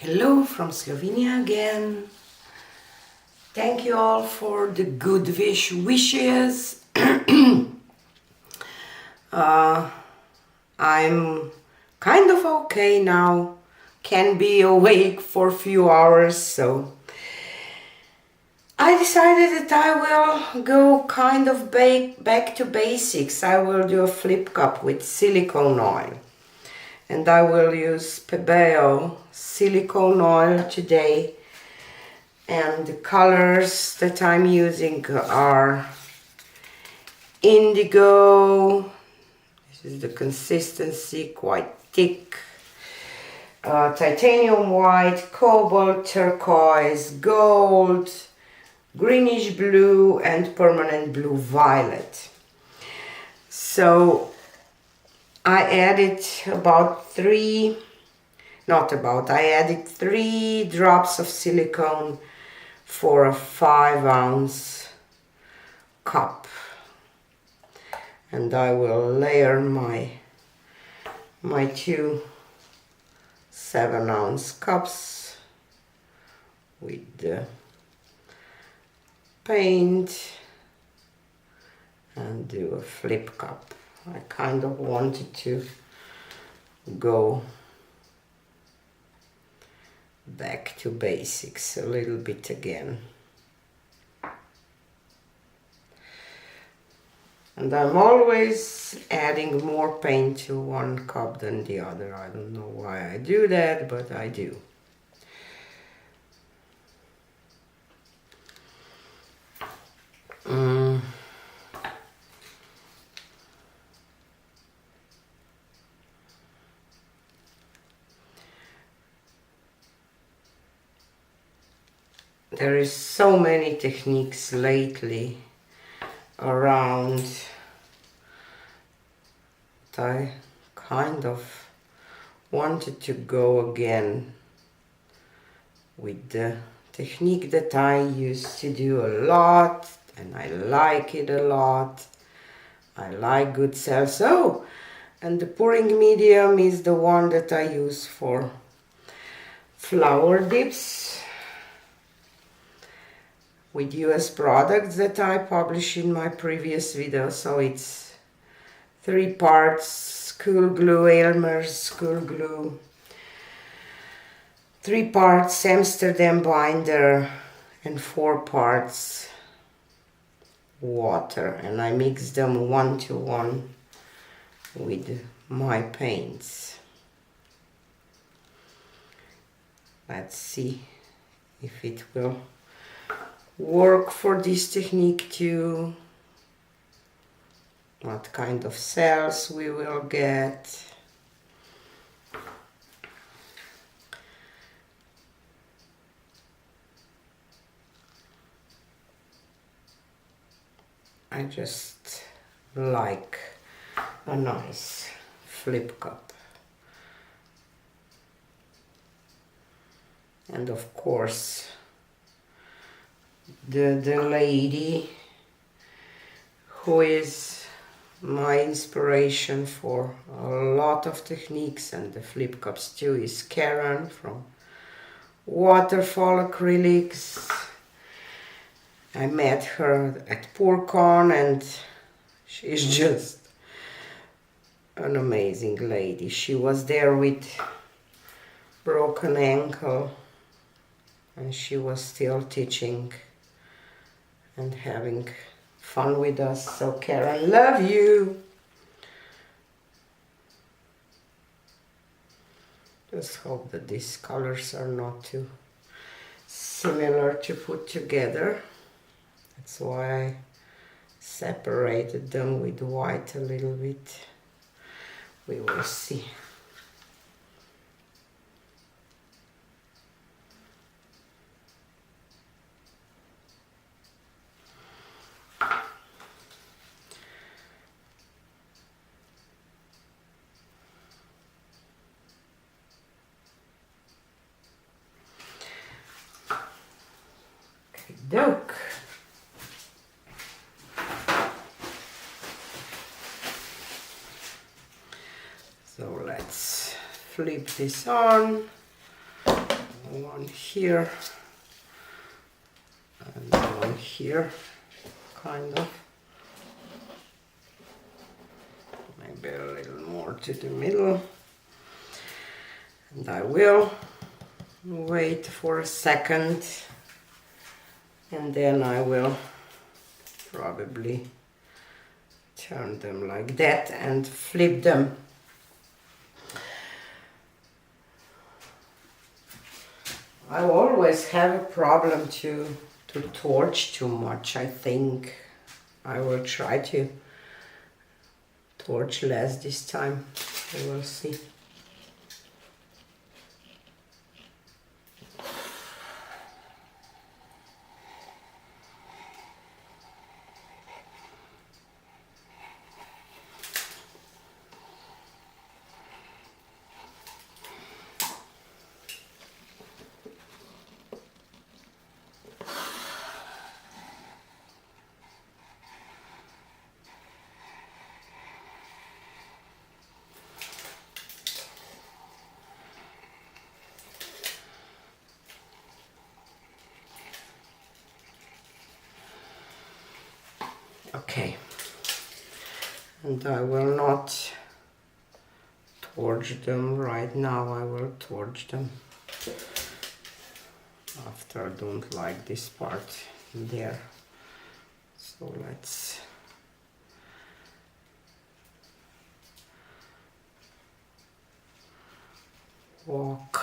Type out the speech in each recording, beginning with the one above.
Hello from Slovenia again. Thank you all for the good wishes. I'm kind of okay now. Can be awake for a few hours, so I decided that I will go kind of back to basics. I will do a flip cup with silicone oil. And I will use Pebeo silicone oil today. And the colors that I'm using are indigo. This is the consistency, quite thick. Titanium white, cobalt, turquoise, gold, greenish blue, and permanent blue violet. So I added I added 3 drops of silicone for a 5-ounce cup. And I will layer my 2 7-ounce cups with the paint and do a flip cup. I kind of wanted to go back to basics a little bit again. And I'm always adding more paint to one cup than the other. I don't know why I do that, but I do. There is so many techniques lately around that I kind of wanted to go again with the technique that I used to do a lot, and I like it a lot. I like good cells. Oh, and the pouring medium is the one that I use for flower dips with US products that I published in my previous video. So it's 3 parts cool glue, Elmer's cool glue, 3 parts Amsterdam binder, and 4 parts water. And I mix them 1-to-1 with my paints. Let's see if it will work for this technique too. What kind of cells we will get. I just like a nice flip cup. And of course, the lady who is my inspiration for a lot of techniques and the flip cups too is Karen from Waterfall Acrylics. I met her at PourCon and she's just an amazing lady. She was there with broken ankle and she was still teaching and having fun with us. So Karen, love you. Just hope that these colors are not too similar to put together. That's why I separated them with white a little bit. We will see. Doke. So let's flip this on. here and one here, kind of. Maybe a little more to the middle. And I will wait for a second, and then I will probably turn them like that and flip them. I always have a problem to torch too much. I think I will try to torch less this time. We will see. Okay, and I will not torch them right now. I will torch them after. I don't like this part there, so let's walk.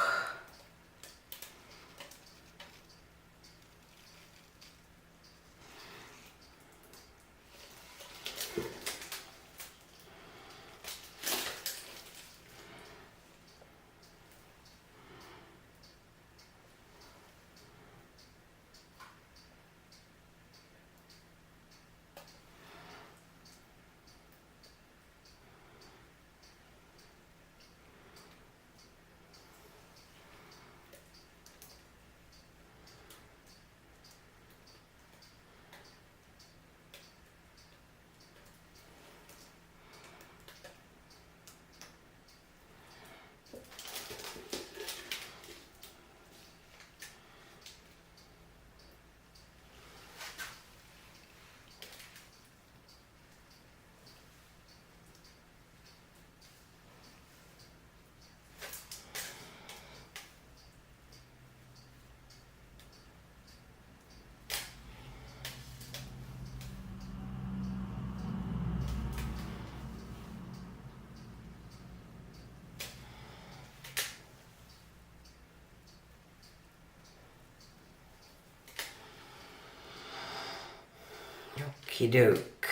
Okie doke.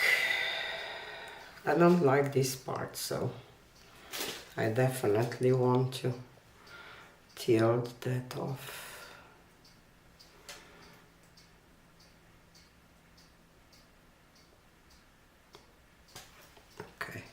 I don't like this part, so I definitely want to tilt that off. Okay.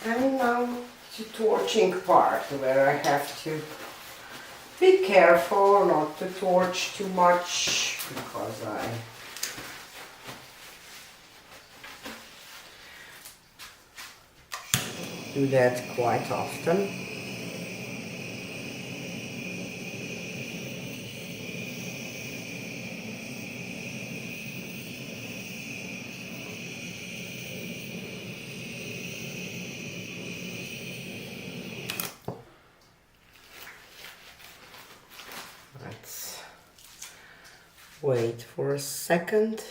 And now the torching part, where I have to be careful not to torch too much, because I do that quite often. Let's wait for a second.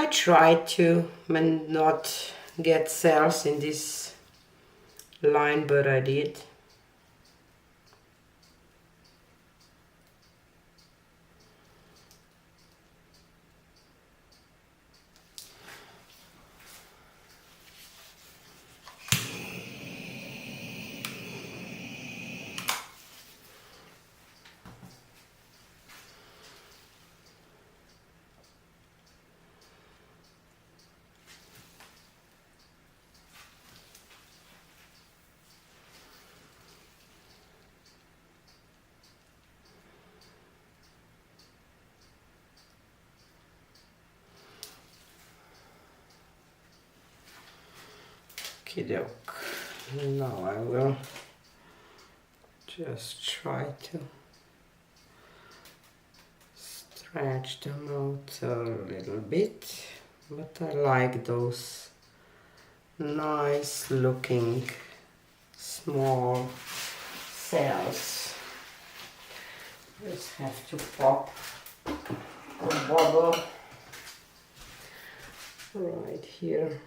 I tried to not get cells in this line, but I did. Okey-doke. Now I will just try to stretch them out a little bit, but I like those nice looking small cells. Just have to pop a bubble right here.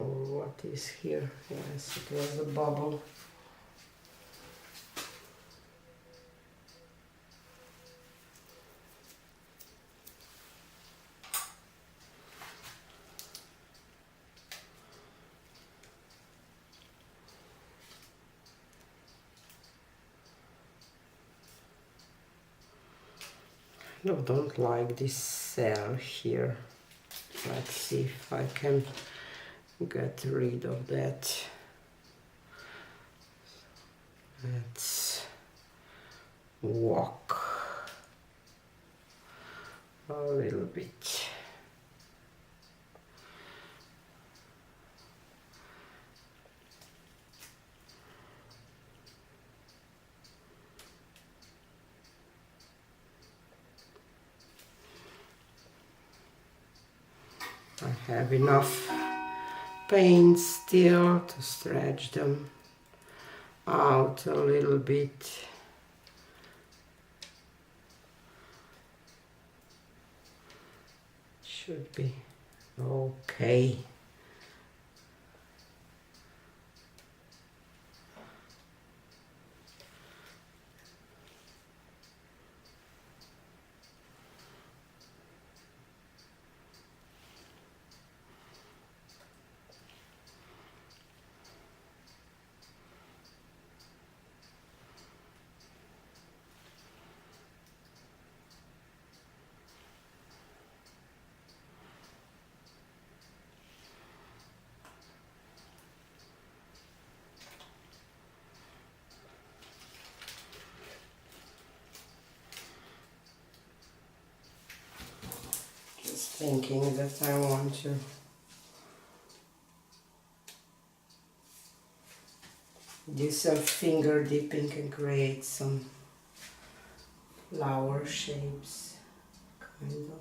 Or what is here? Yes, it was a bubble. No, don't like this cell here. Let's see if I can get rid of that. Let's walk a little bit. I have enough paint still to stretch them out a little bit. Should be okay. Thinking that I want to do some finger dipping and create some flower shapes, kind of.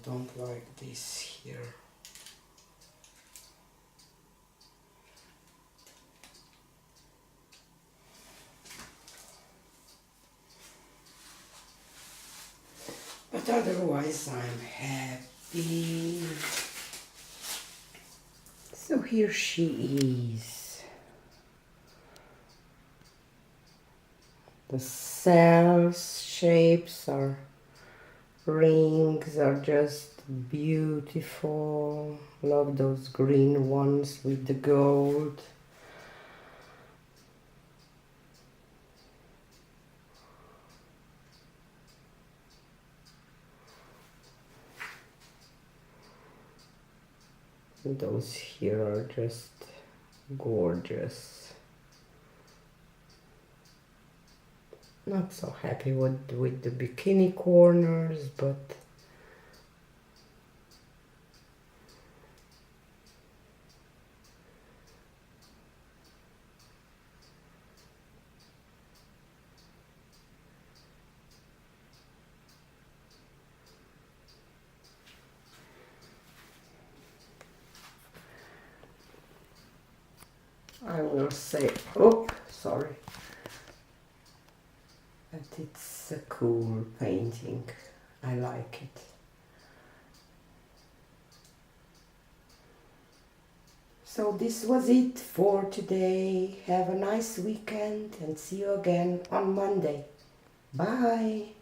don't like this here. But otherwise I'm happy. So here she is. The cells shapes are rings are just beautiful. Love those green ones with the gold. Those here are just gorgeous. Not so happy with the bikini corners, but I will say, oh, sorry, that it's a cool painting. I like it. So this was it for today. Have a nice weekend and see you again on Monday. Bye.